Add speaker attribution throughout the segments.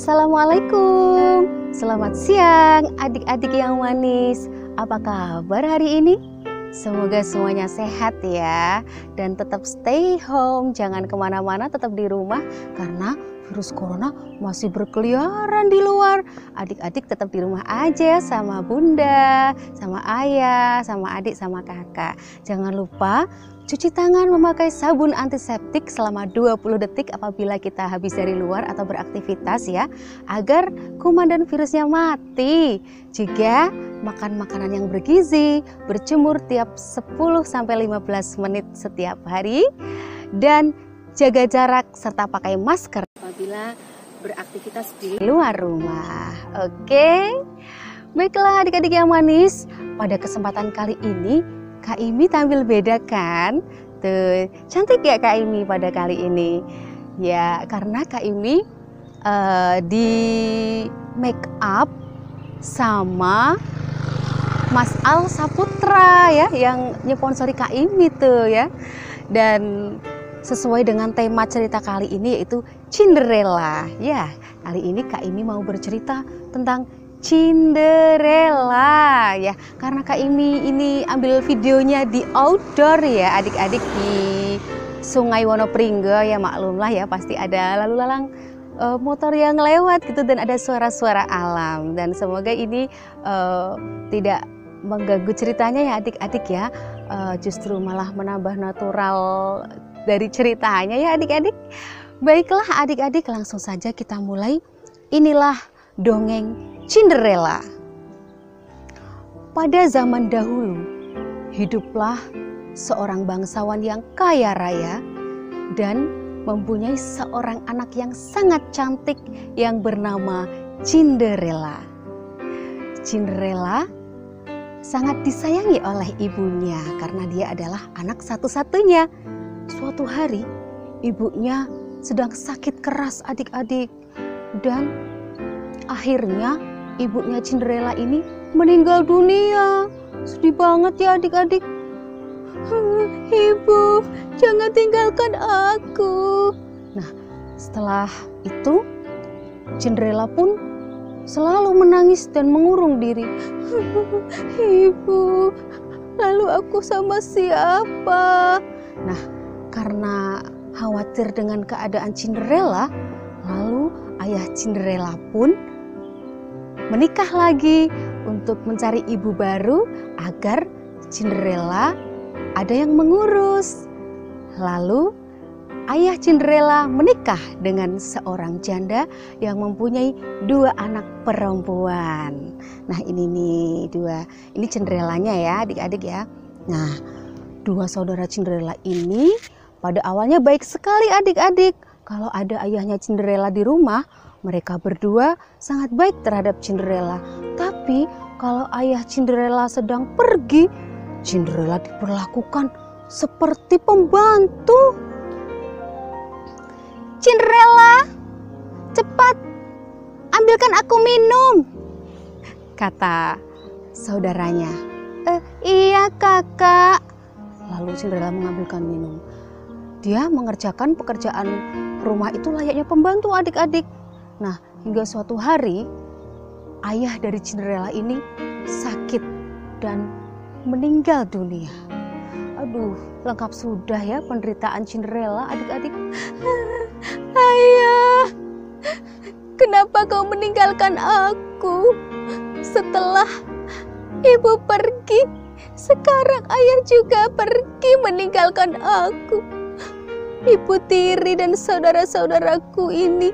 Speaker 1: Assalamualaikum, selamat siang adik-adik yang manis. Apa kabar hari ini? Semoga semuanya sehat ya. Dan tetap stay home, jangan kemana-mana, tetap di rumah. Karena virus corona masih berkeliaran di luar. Adik-adik tetap di rumah aja sama bunda, sama ayah, sama adik, sama kakak. Jangan lupa cuci tangan memakai sabun antiseptik selama 20 detik apabila kita habis dari luar atau beraktivitas ya, agar kuman dan virusnya mati. Juga makan makanan yang bergizi, berjemur tiap 10-15 menit setiap hari, dan jaga jarak serta pakai masker apabila beraktivitas di luar rumah. Oke? Baiklah adik-adik yang manis, pada kesempatan kali ini Kak Imi tampil beda kan? Tuh, cantik ya Kak Imi pada kali ini. Ya, karena Kak Imi di make up sama Mas Al Saputra ya, yang nyponsori Kak Imi tuh ya. Dan sesuai dengan tema cerita kali ini yaitu Cinderella. Ya, kali ini Kak Imi mau bercerita tentang Cinderella ya, karena Kak Imi ini ambil videonya di outdoor ya adik-adik, di Sungai Wonopringgo ya, maklumlah ya pasti ada lalu lalang motor yang lewat gitu dan ada suara-suara alam, dan semoga ini tidak mengganggu ceritanya ya adik-adik ya, justru malah menambah natural dari ceritanya ya adik-adik. Baiklah adik-adik, langsung saja kita mulai. Inilah dongeng Cinderella. Pada zaman dahulu, hiduplah seorang bangsawan yang kaya raya dan mempunyai seorang anak yang sangat cantik yang bernama Cinderella. Cinderella sangat disayangi oleh ibunya karena dia adalah anak satu-satunya. Suatu hari, ibunya sedang sakit keras adik-adik, dan akhirnya ibunya Cinderella ini meninggal dunia. Sedih banget ya adik-adik. Ibu, jangan tinggalkan aku. Nah, setelah itu Cinderella pun selalu menangis dan mengurung diri. Ibu, lalu aku sama siapa? Nah, karena khawatir dengan keadaan Cinderella, lalu ayah Cinderella pun menikah lagi untuk mencari ibu baru agar Cinderella ada yang mengurus. Lalu ayah Cinderella menikah dengan seorang janda yang mempunyai 2 anak perempuan. Nah ini nih ini Cinderellanya ya adik-adik ya. Nah 2 saudara Cinderella ini pada awalnya baik sekali adik-adik. Kalau ada ayahnya Cinderella di rumah, mereka berdua sangat baik terhadap Cinderella. Tapi kalau ayah Cinderella sedang pergi, Cinderella diperlakukan seperti pembantu. Cinderella, cepat ambilkan aku minum, kata saudaranya. Iya kakak. Lalu Cinderella mengambilkan minum. Dia mengerjakan pekerjaan rumah itu layaknya pembantu adik-adik. Nah, hingga suatu hari ayah dari Cinderella ini sakit dan meninggal dunia. Aduh, lengkap sudah ya penderitaan Cinderella adik-adik. Ayah, kenapa kau meninggalkan aku? Setelah ibu pergi, sekarang ayah juga pergi meninggalkan aku. Ibu tiri dan saudara-saudaraku ini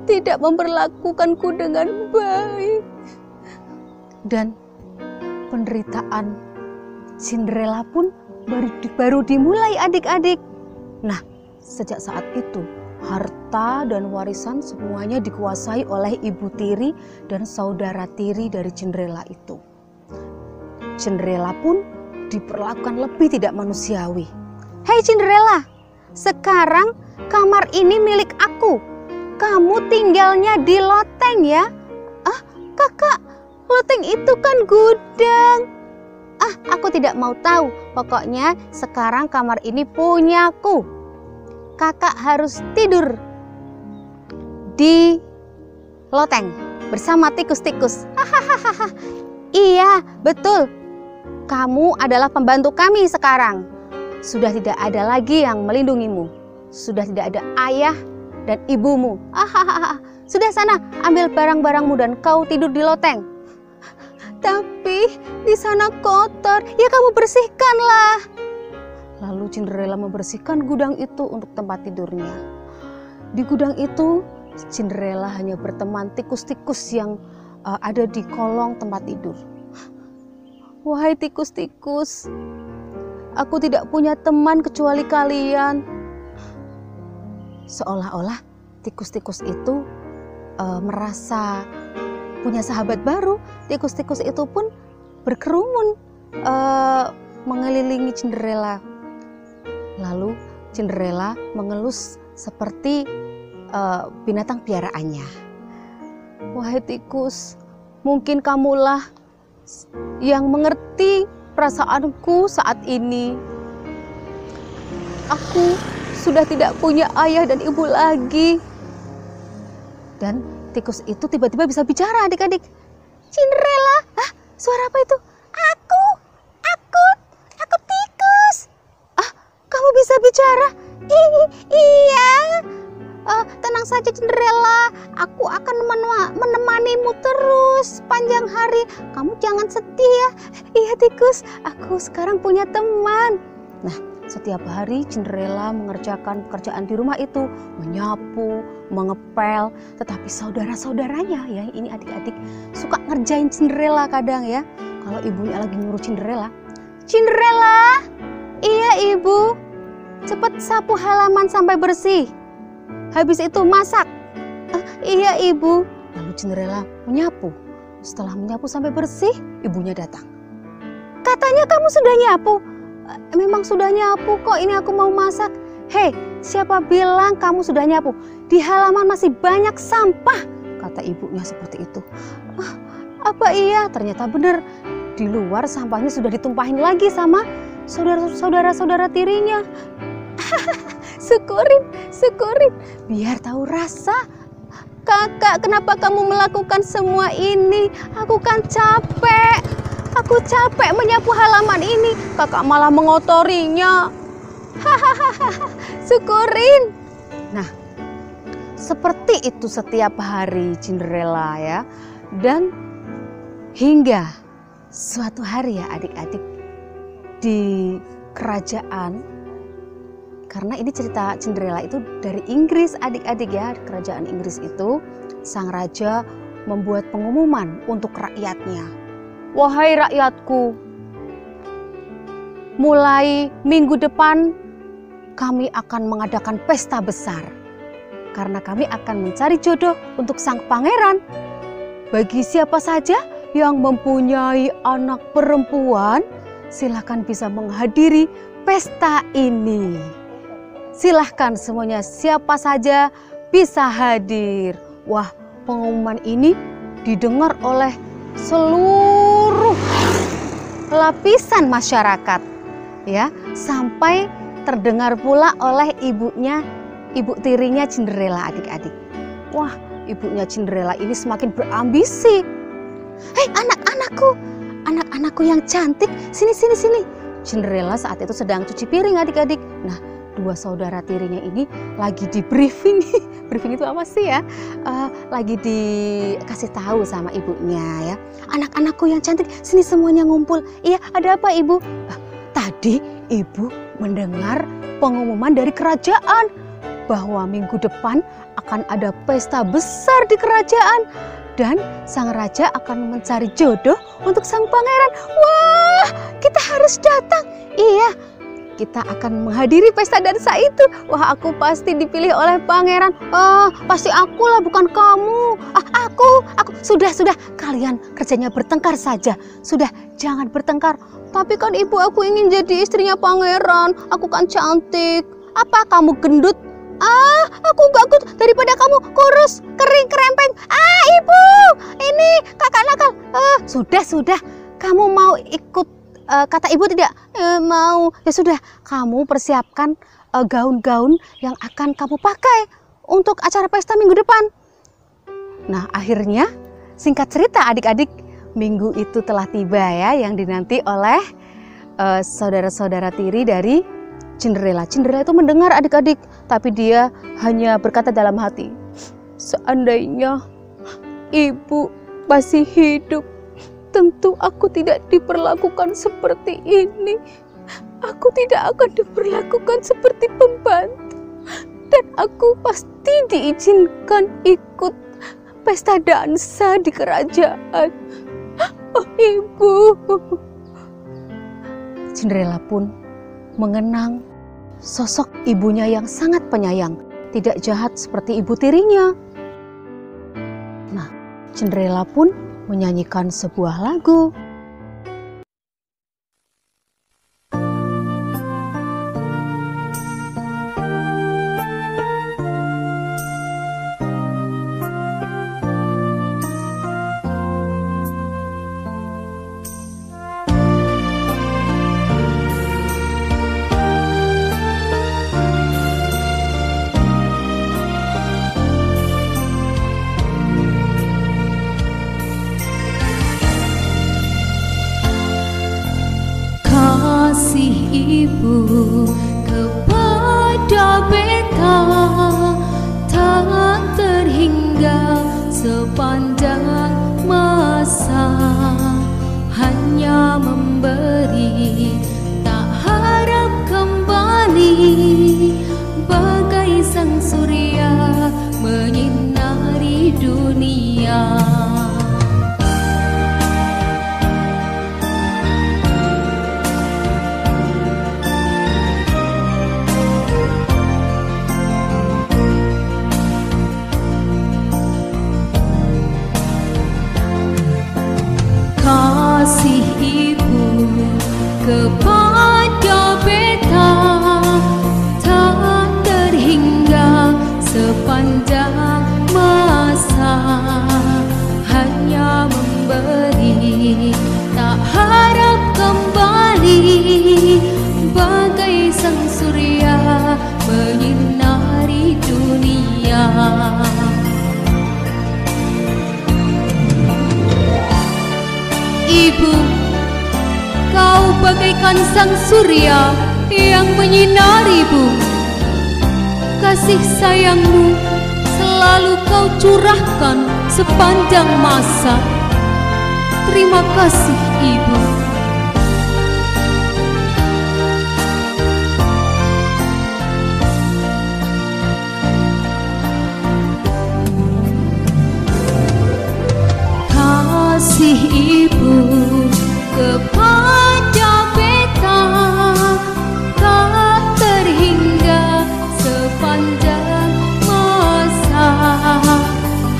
Speaker 1: tidak memperlakukanku dengan baik. Dan penderitaan Cinderella pun baru dimulai adik-adik. Nah, sejak saat itu harta dan warisan semuanya dikuasai oleh ibu tiri dan saudara tiri dari Cinderella itu. Cinderella pun diperlakukan lebih tidak manusiawi. Hei Cinderella, sekarang kamar ini milik aku. Kamu tinggalnya di loteng ya. Ah kakak, loteng itu kan gudang. Aku tidak mau tahu. Pokoknya sekarang kamar ini punyaku. Kakak harus tidur di loteng bersama tikus-tikus. Hahaha. Iya, betul. Kamu adalah pembantu kami sekarang. Sudah tidak ada lagi yang melindungimu. Sudah tidak ada ayah dan ibumu. Hahaha. Sudah sana, ambil barang-barangmu dan kau tidur di loteng. Tapi di sana kotor. Ya kamu bersihkanlah. Lalu Cinderella membersihkan gudang itu untuk tempat tidurnya. Di gudang itu Cinderella hanya berteman tikus-tikus yang ada di kolong tempat tidur. Wahai tikus-tikus, aku tidak punya teman kecuali kalian. Seolah-olah tikus-tikus itu merasa punya sahabat baru. Tikus-tikus itu pun berkerumun mengelilingi Cinderella. Lalu Cinderella mengelus seperti binatang piaraannya. Wahai tikus, mungkin kamulah yang mengerti perasaanku saat ini. Aku sudah tidak punya ayah dan ibu lagi. Dan tikus itu tiba-tiba bisa bicara, adik-adik. Cinderella, suara apa itu? Aku tikus. Kamu bisa bicara? Iya. Tenang saja Cinderella, aku akan menemanimu terus panjang hari. Kamu jangan sedih ya. Iya tikus, aku sekarang punya teman. Nah, setiap hari Cinderella mengerjakan pekerjaan di rumah itu, menyapu, mengepel. Tetapi saudara-saudaranya, ya ini adik-adik, suka ngerjain Cinderella kadang ya. Kalau ibunya lagi nyuruh Cinderella, Cinderella, iya ibu, cepat sapu halaman sampai bersih. Habis itu masak. Iya ibu. Lalu Cinderella menyapu. Setelah menyapu sampai bersih, ibunya datang. Katanya kamu sudah nyapu. Memang sudah nyapu kok, ini aku mau masak. Hei, siapa bilang kamu sudah nyapu? Di halaman masih banyak sampah, kata ibunya seperti itu. Apa iya? Ternyata benar. Di luar sampahnya sudah ditumpahin lagi sama saudara-saudara tirinya. Syukurin, biar tahu rasa. Kakak, kenapa kamu melakukan semua ini? Aku kan capek. Aku capek menyapu halaman ini. Kakak malah mengotorinya. Hahaha, syukurin. Nah, seperti itu setiap hari Cinderella ya. Dan hingga suatu hari ya adik-adik, di kerajaan, karena ini cerita Cinderella itu dari Inggris adik-adik ya. Di kerajaan Inggris itu sang raja membuat pengumuman untuk rakyatnya. Wahai rakyatku, mulai minggu depan kami akan mengadakan pesta besar. Karena kami akan mencari jodoh untuk sang pangeran. Bagi siapa saja yang mempunyai anak perempuan, silakan bisa menghadiri pesta ini. Silahkan semuanya, siapa saja bisa hadir. Wah, pengumuman ini didengar oleh seluruh lapisan masyarakat, ya, sampai terdengar pula oleh ibu tirinya Cinderella adik-adik. Wah, ibunya Cinderella ini semakin berambisi. Hei anak-anakku yang cantik, sini. Cinderella saat itu sedang cuci piring adik-adik. Nah, dua saudara tirinya ini lagi di briefing. Briefing itu apa sih ya? Lagi dikasih tahu sama ibunya ya. Anak-anakku yang cantik, sini semuanya ngumpul. Iya, ada apa ibu? Tadi ibu mendengar pengumuman dari kerajaan bahwa minggu depan akan ada pesta besar di kerajaan. Dan sang raja akan mencari jodoh untuk sang pangeran. Wah, kita harus datang. Iya, kita akan menghadiri pesta dansa itu. Wah, aku pasti dipilih oleh pangeran. Pasti akulah, bukan kamu. Aku. Sudah. Kalian kerjanya bertengkar saja. Sudah, jangan bertengkar. Tapi kan ibu, aku ingin jadi istrinya pangeran. Aku kan cantik. Apa kamu gendut? Aku gak good. Daripada kamu kurus, kering, kerempeng. Ibu, ini kakak nakal. Sudah. Kamu mau ikut kata ibu tidak? Mau. Ya sudah, kamu persiapkan gaun-gaun yang akan kamu pakai untuk acara pesta minggu depan. Nah, akhirnya singkat cerita adik-adik, minggu itu telah tiba ya, yang dinanti oleh saudara-saudara tiri dari Cinderella. Cinderella itu mendengar adik-adik, tapi dia hanya berkata dalam hati, seandainya ibu masih hidup, tentu aku tidak diperlakukan seperti ini. Aku tidak akan diperlakukan seperti pembantu. Dan aku pasti diizinkan ikut pesta dansa di kerajaan. Oh ibu. Cinderella pun mengenang sosok ibunya yang sangat penyayang, tidak jahat seperti ibu tirinya. Nah, Cinderella pun menyanyikan sebuah lagu.
Speaker 2: Kasih ibu kepada beta tak terhingga sepanjang masa, hanya memberi tak harap kembali, bagai sang surya menyinari dunia. Kasih ibu kepada beta tak terhingga sepanjang masa, hanya memberi tak harap kembali, bagai sang surya menyinari dunia. Ibu, kau bagaikan sang surya yang menyinari bumi. Kasih sayangmu selalu kau curahkan sepanjang masa. Terima kasih ibu. Kasih ibu kepada beta tak terhingga sepanjang masa,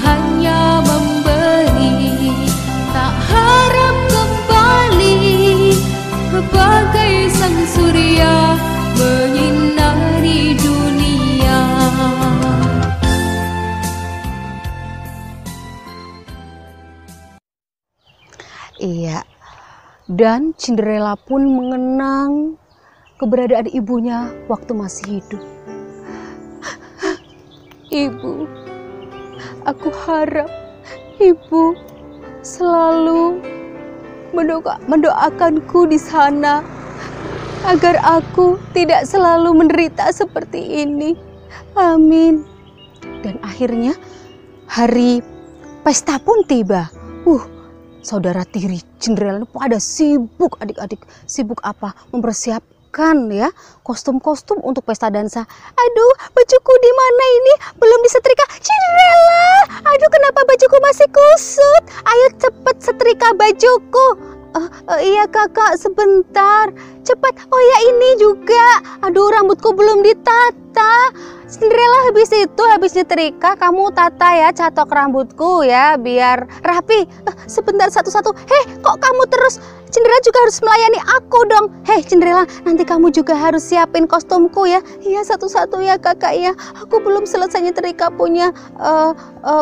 Speaker 2: hanya memberi tak harap kembali, bagai sang surya menyinari dunia.
Speaker 1: Iya, dan Cinderella pun mengenang keberadaan ibunya waktu masih hidup. Ibu, aku harap ibu selalu mendoakanku di sana agar aku tidak selalu menderita seperti ini. Amin. Dan akhirnya hari pesta pun tiba. Saudara tiri Cinderella pada sibuk adik-adik. Sibuk apa? Mempersiapkan ya kostum-kostum untuk pesta dansa. Aduh, bajuku di mana ini? Belum disetrika. Cinderella, aduh kenapa bajuku masih kusut? Ayo cepet setrika bajuku. Iya kakak, sebentar. Cepat. Oh ya ini juga. Aduh rambutku belum ditata. Cinderella habis nyetrika kamu tata ya, catok rambutku ya biar rapi. Sebentar satu-satu. Kok kamu terus? Cinderella juga harus melayani aku dong. Cinderella, nanti kamu juga harus siapin kostumku ya. Iya satu-satu ya kakak ya. Aku belum selesai nyetrika punya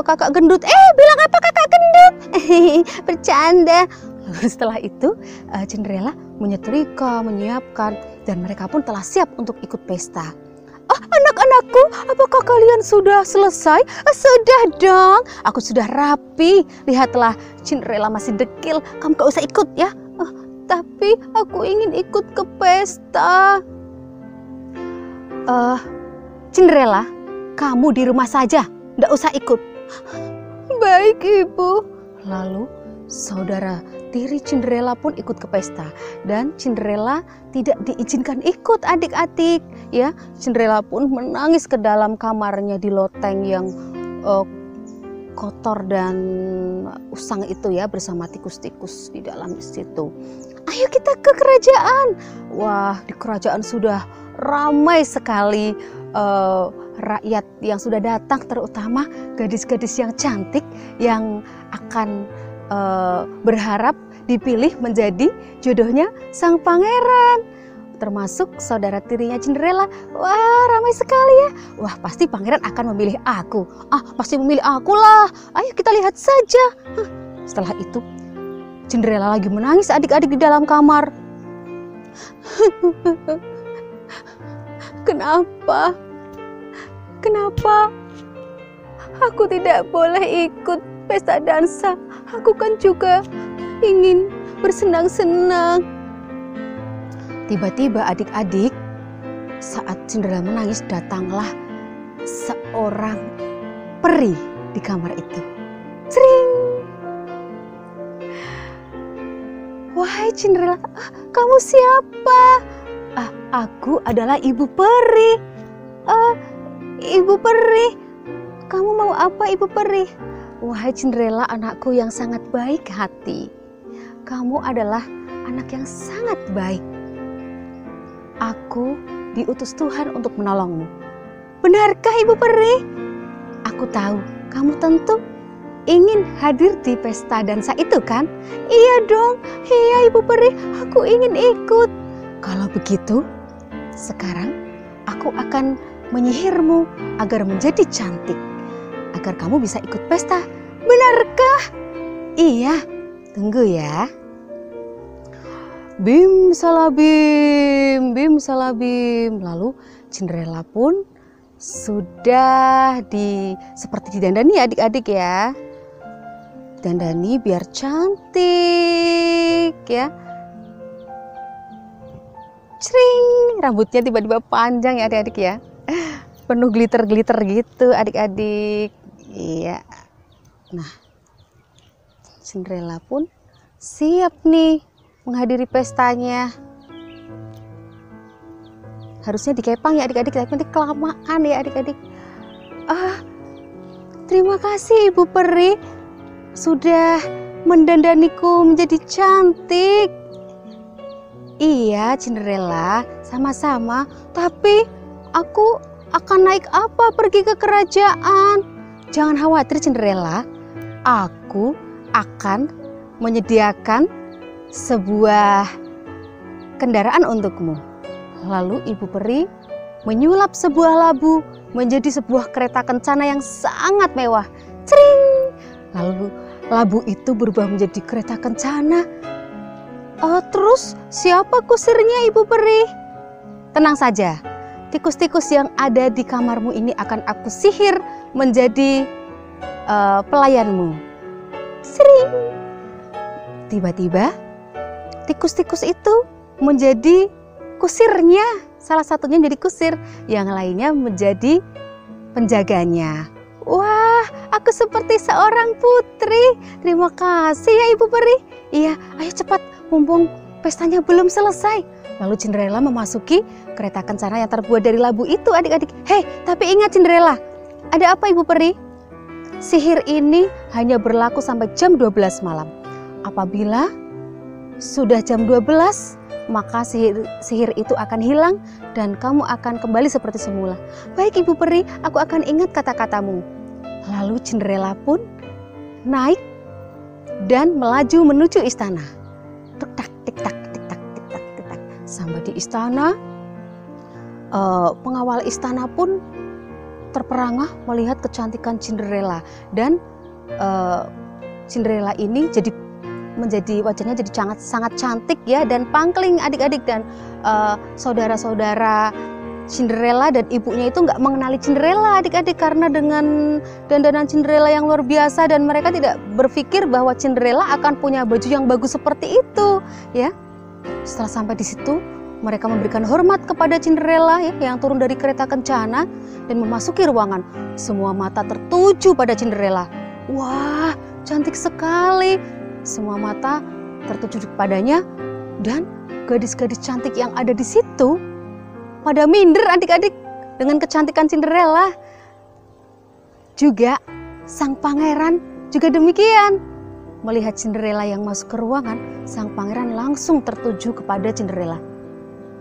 Speaker 1: kakak gendut. Bilang apa kakak gendut? Bercanda. Lalu setelah itu Cinderella menyetrika, menyiapkan, dan mereka pun telah siap untuk ikut pesta. Anak-anak aku? Apakah kalian sudah selesai? Sudah dong, aku sudah rapi. Lihatlah, Cinderella masih dekil. Kamu gak usah ikut ya. Tapi aku ingin ikut ke pesta. Cinderella, kamu di rumah saja, nggak usah ikut. Baik, Ibu. Lalu saudara tiri Cinderella pun ikut ke pesta, dan Cinderella tidak diizinkan ikut, adik-adik. Ya, Cinderella pun menangis ke dalam kamarnya di loteng yang kotor dan usang itu ya, bersama tikus-tikus di dalam situ. Ayo kita ke kerajaan. Wah, di kerajaan sudah ramai sekali rakyat yang sudah datang, terutama gadis-gadis yang cantik yang akan berharap dipilih menjadi jodohnya sang pangeran, termasuk saudara tirinya Cinderella. Wah, ramai sekali ya. Wah, pasti pangeran akan memilih aku. Pasti memilih aku lah. Ayo kita lihat saja. Setelah itu Cinderella lagi menangis adik-adik di dalam kamar. Kenapa? Kenapa aku tidak boleh ikut pesta dansa? Aku kan juga ingin bersenang-senang. Tiba-tiba adik-adik, saat Cinderella menangis, datanglah seorang peri di kamar itu. Cering! Wahai Cinderella, kamu siapa? Aku adalah Ibu Peri. Ibu Peri, kamu mau apa, Ibu Peri? Wahai Cinderella, anakku yang sangat baik hati. Kamu adalah anak yang sangat baik. Aku diutus Tuhan untuk menolongmu. Benarkah, Ibu Peri? Aku tahu kamu tentu ingin hadir di pesta dansa itu kan? Iya dong, iya Ibu Peri, aku ingin ikut. Kalau begitu, sekarang aku akan menyihirmu agar menjadi cantik, agar kamu bisa ikut pesta. Benarkah? Iya, tunggu ya. Bim salabim, bim salabim. Lalu Cinderella pun sudah seperti didandani adik-adik ya. Dandani biar cantik ya. Cring, rambutnya tiba-tiba panjang ya adik-adik ya. Penuh glitter-glitter gitu adik-adik. Iya. Nah, Cinderella pun siap nih menghadiri pestanya. Harusnya dikepang ya adik-adik, tapi nanti kelamaan ya adik-adik. Terima kasih Ibu Peri sudah mendandaniku menjadi cantik. Iya Cinderella, sama-sama. Tapi aku akan naik apa pergi ke kerajaan? Jangan khawatir Cinderella, aku akan menyediakan sebuah kendaraan untukmu. Lalu Ibu Peri menyulap sebuah labu menjadi sebuah kereta kencana yang sangat mewah. Cering! Lalu labu itu berubah menjadi kereta kencana. Terus siapa kusirnya Ibu Peri? Tenang saja, tikus-tikus yang ada di kamarmu ini akan aku sihir menjadi pelayanmu. Sering. Tiba-tiba tikus-tikus itu menjadi kusirnya. Salah satunya menjadi kusir, yang lainnya menjadi penjaganya. Wah, aku seperti seorang putri. Terima kasih ya Ibu Peri. Iya, ayo cepat, mumpung pestanya belum selesai. Lalu Cinderella memasuki kereta kencana yang terbuat dari labu itu adik-adik. Hei, tapi ingat Cinderella, ada apa Ibu Peri? Sihir ini hanya berlaku sampai jam 12 malam. Apabila sudah jam 12, maka sihir itu akan hilang dan kamu akan kembali seperti semula. Baik Ibu Peri, aku akan ingat kata-katamu. Lalu Cinderella pun naik dan melaju menuju istana. Tuk-tak, tik-tak, tik-tak, tik-tak, tik-tak. Sampai di istana, pengawal istana pun terperangah melihat kecantikan Cinderella. Dan Cinderella ini menjadi wajahnya sangat cantik ya, dan pangkling adik-adik, dan saudara-saudara Cinderella dan ibunya itu nggak mengenali Cinderella adik-adik, karena dengan dandanan Cinderella yang luar biasa dan mereka tidak berpikir bahwa Cinderella akan punya baju yang bagus seperti itu ya. Setelah sampai di situ, mereka memberikan hormat kepada Cinderella ya, yang turun dari kereta kencana dan memasuki ruangan. Semua mata tertuju pada Cinderella. Wah, cantik sekali. Semua mata tertuju padanya dan gadis-gadis cantik yang ada di situ pada minder adik-adik dengan kecantikan Cinderella. Juga sang pangeran juga demikian. Melihat Cinderella yang masuk ke ruangan, sang pangeran langsung tertuju kepada Cinderella.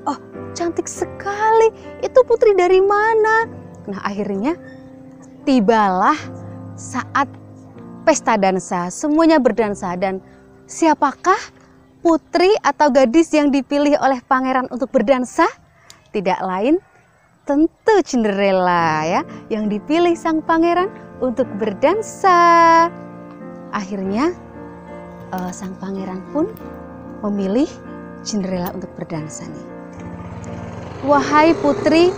Speaker 1: Oh, cantik sekali. Itu putri dari mana? Nah, akhirnya tibalah saat pesta dansa. Semuanya berdansa dan siapakah putri atau gadis yang dipilih oleh pangeran untuk berdansa? Tidak lain tentu Cinderella ya, yang dipilih sang pangeran untuk berdansa. Akhirnya sang pangeran pun memilih Cinderella untuk berdansa nih. Wahai putri,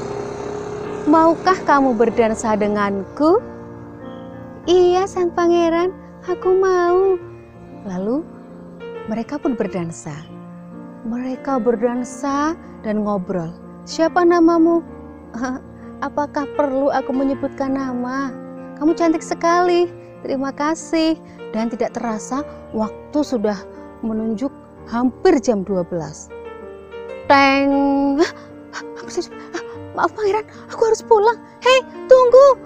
Speaker 1: maukah kamu berdansa denganku? Iya sang pangeran, aku mau. Lalu mereka pun berdansa. Mereka berdansa dan ngobrol. Siapa namamu? Apakah perlu aku menyebutkan nama? Kamu cantik sekali. Terima kasih. Dan tidak terasa waktu sudah menunjuk hampir jam 12. Teng. Maaf pangeran, aku harus pulang. Hei, tunggu.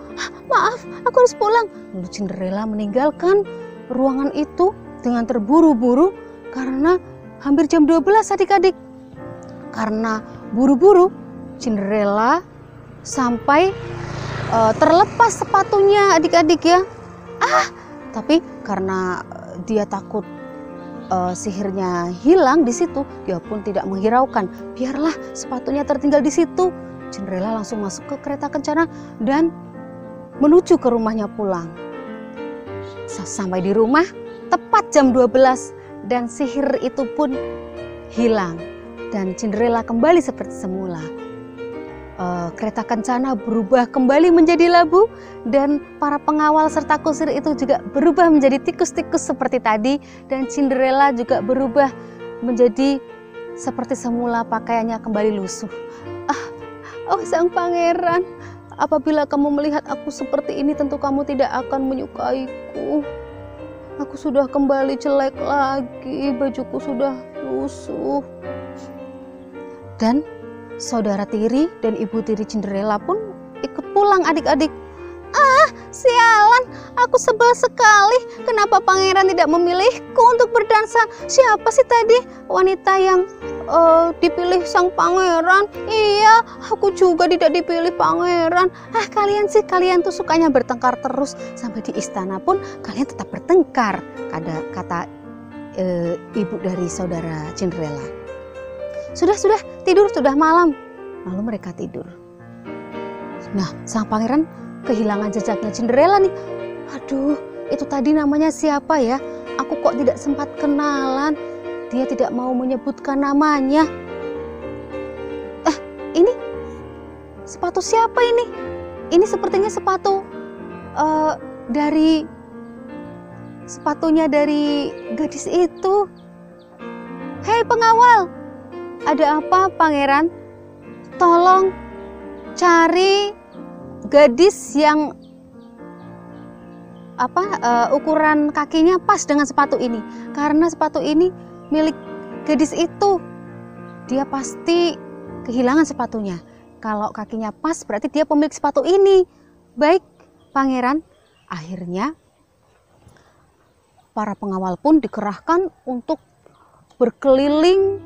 Speaker 1: Maaf, aku harus pulang. Lalu Cinderella meninggalkan ruangan itu dengan terburu-buru karena hampir jam 12 adik-adik. Karena buru-buru, Cinderella sampai terlepas sepatunya adik-adik ya. Tapi karena dia takut sihirnya hilang di situ, dia pun tidak menghiraukan. Biarlah sepatunya tertinggal di situ. Cinderella langsung masuk ke kereta kencana dan menuju ke rumahnya pulang. Sampai di rumah tepat jam 12 dan sihir itu pun hilang. Dan Cinderella kembali seperti semula. Kereta kencana berubah kembali menjadi labu dan para pengawal serta kusir itu juga berubah menjadi tikus-tikus seperti tadi, dan Cinderella juga berubah menjadi seperti semula, pakaiannya kembali lusuh. Oh sang pangeran, apabila kamu melihat aku seperti ini tentu kamu tidak akan menyukaiku. Aku sudah kembali jelek lagi, bajuku sudah lusuh. Dan saudara tiri dan ibu tiri Cinderella pun ikut pulang adik-adik. Sialan, aku sebel sekali. Kenapa pangeran tidak memilihku untuk berdansa? Siapa sih tadi wanita yang dipilih sang pangeran? Iya, aku juga tidak dipilih pangeran. Kalian tuh sukanya bertengkar terus. Sampai di istana pun kalian tetap bertengkar, kata ibu dari saudara Cinderella. Sudah, tidur, sudah malam. Lalu mereka tidur. Nah, sang pangeran kehilangan jejaknya Cinderella nih. Aduh, itu tadi namanya siapa ya? Aku kok tidak sempat kenalan. Dia tidak mau menyebutkan namanya. Ini sepatu siapa ini? Ini sepertinya sepatunya dari gadis itu. Hei pengawal, ada apa pangeran? Tolong cari gadis yang ukuran kakinya pas dengan sepatu ini, karena sepatu ini milik gadis itu. Dia pasti kehilangan sepatunya. Kalau kakinya pas berarti dia pemilik sepatu ini. Baik pangeran. Akhirnya para pengawal pun dikerahkan untuk berkeliling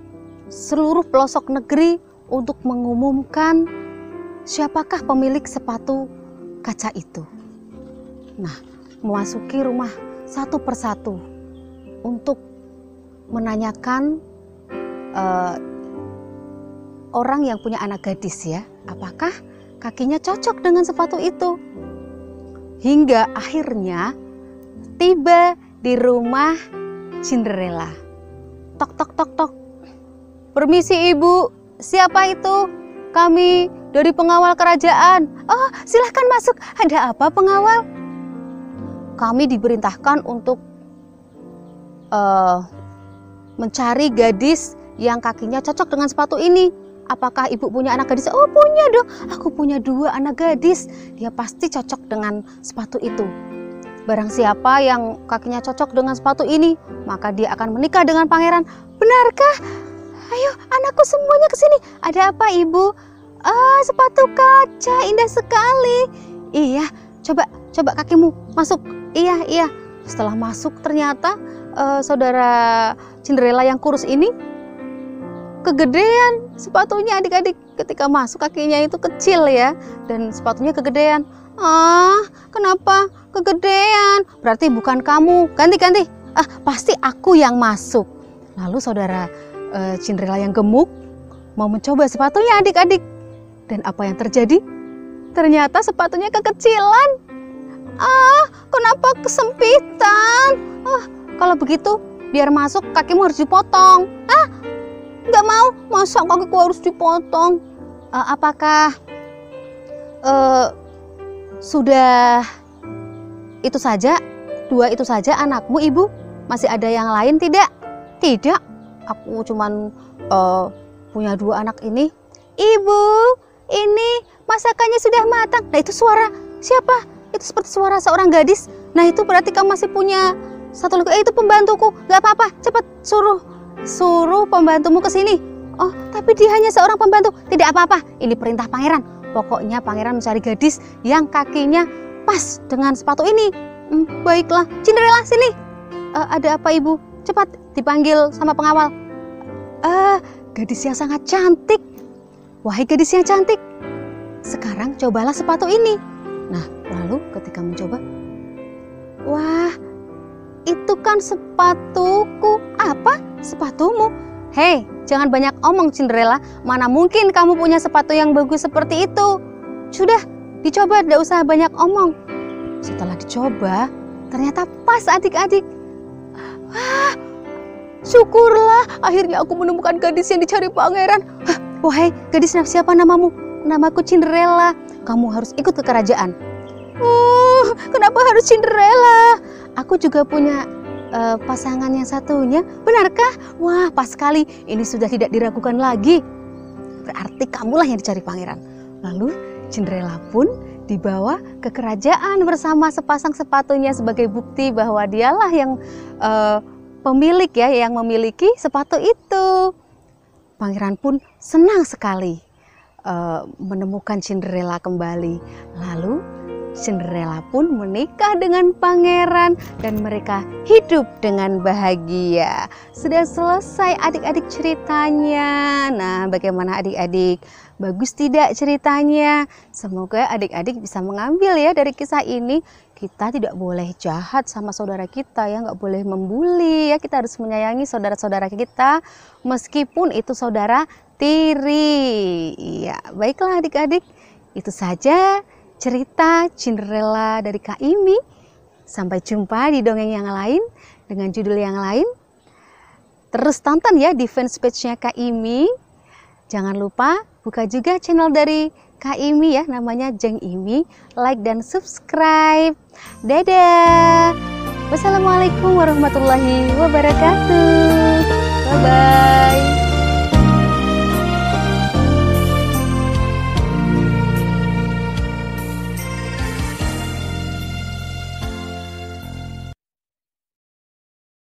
Speaker 1: seluruh pelosok negeri untuk mengumumkan siapakah pemilik sepatu kaca itu. Nah, memasuki rumah satu persatu untuk menanyakan orang yang punya anak gadis ya, apakah kakinya cocok dengan sepatu itu. Hingga akhirnya tiba di rumah Cinderella. Tok tok tok tok. Permisi ibu, siapa itu? Kami dari pengawal kerajaan. Oh, silahkan masuk. Ada apa, pengawal? Kami diperintahkan untuk mencari gadis yang kakinya cocok dengan sepatu ini. Apakah ibu punya anak gadis? Oh, punya dong. Aku punya 2 anak gadis. Dia pasti cocok dengan sepatu itu. Barang siapa yang kakinya cocok dengan sepatu ini, maka dia akan menikah dengan pangeran. Benarkah? Ayo, anakku semuanya ke sini. Ada apa, ibu? Sepatu kaca, indah sekali. Iya, coba kakimu masuk. Iya. Setelah masuk ternyata saudara Cinderella yang kurus ini kegedean sepatunya adik-adik. Ketika masuk kakinya itu kecil ya, dan sepatunya kegedean. Kenapa kegedean? Berarti bukan kamu. Ganti. Pasti aku yang masuk. Lalu saudara Cinderella yang gemuk mau mencoba sepatunya adik-adik. Dan apa yang terjadi? Ternyata sepatunya kekecilan. Kenapa kesempitan? Kalau begitu biar masuk kakimu harus dipotong. Nggak mau, masa kakiku harus dipotong? Apakah sudah itu saja? 2 itu saja anakmu, ibu? Masih ada yang lain tidak? Tidak, aku cuman punya 2 anak ini. Ibu, ini masakannya sudah matang. Nah, itu suara siapa? Itu seperti suara seorang gadis. Nah, itu berarti kamu masih punya 1 lagi. Itu pembantuku. Gak apa-apa, cepat suruh pembantumu ke sini. Oh, tapi dia hanya seorang pembantu. Tidak apa-apa, ini perintah pangeran. Pokoknya pangeran mencari gadis yang kakinya pas dengan sepatu ini. Baiklah, Cinderella sini. Ada apa, ibu? Cepat dipanggil sama pengawal. Gadis yang sangat cantik. Wahai gadis yang cantik, sekarang cobalah sepatu ini. Nah, lalu ketika mencoba, wah, itu kan sepatuku. Apa? Sepatumu? Hei, jangan banyak omong, Cinderella. Mana mungkin kamu punya sepatu yang bagus seperti itu? Sudah, dicoba, tidak usah banyak omong. Setelah dicoba, ternyata pas adik-adik. Wah, syukurlah, akhirnya aku menemukan gadis yang dicari pangeran. Wahai gadis, siapa namamu? Namaku Cinderella. Kamu harus ikut ke kerajaan. Kenapa harus Cinderella? Aku juga punya pasangan yang satunya. Benarkah? Wah, pas sekali. Ini sudah tidak diragukan lagi. Berarti kamulah yang dicari pangeran. Lalu Cinderella pun dibawa ke kerajaan bersama sepasang sepatunya sebagai bukti bahwa dialah yang pemilik ya, yang memiliki sepatu itu. Pangeran pun senang sekali menemukan Cinderella kembali. Lalu Cinderella pun menikah dengan pangeran dan mereka hidup dengan bahagia. Sudah selesai adik-adik ceritanya. Nah, bagaimana adik-adik? Bagus tidak ceritanya? Semoga adik-adik bisa mengambil ya dari kisah ini. Kita tidak boleh jahat sama saudara kita ya, nggak boleh membuli ya. Kita harus menyayangi saudara-saudara kita meskipun itu saudara tiri. Iya, baiklah adik-adik. Itu saja cerita Cinderella dari Kak Imi. Sampai jumpa di dongeng yang lain dengan judul yang lain. Terus tonton ya di fanspage-nya Kak Imi. Jangan lupa buka juga channel dari Kak Imi ya, namanya Jeng Imi. Like dan subscribe. Dadah. Wassalamualaikum warahmatullahi wabarakatuh. Bye-bye.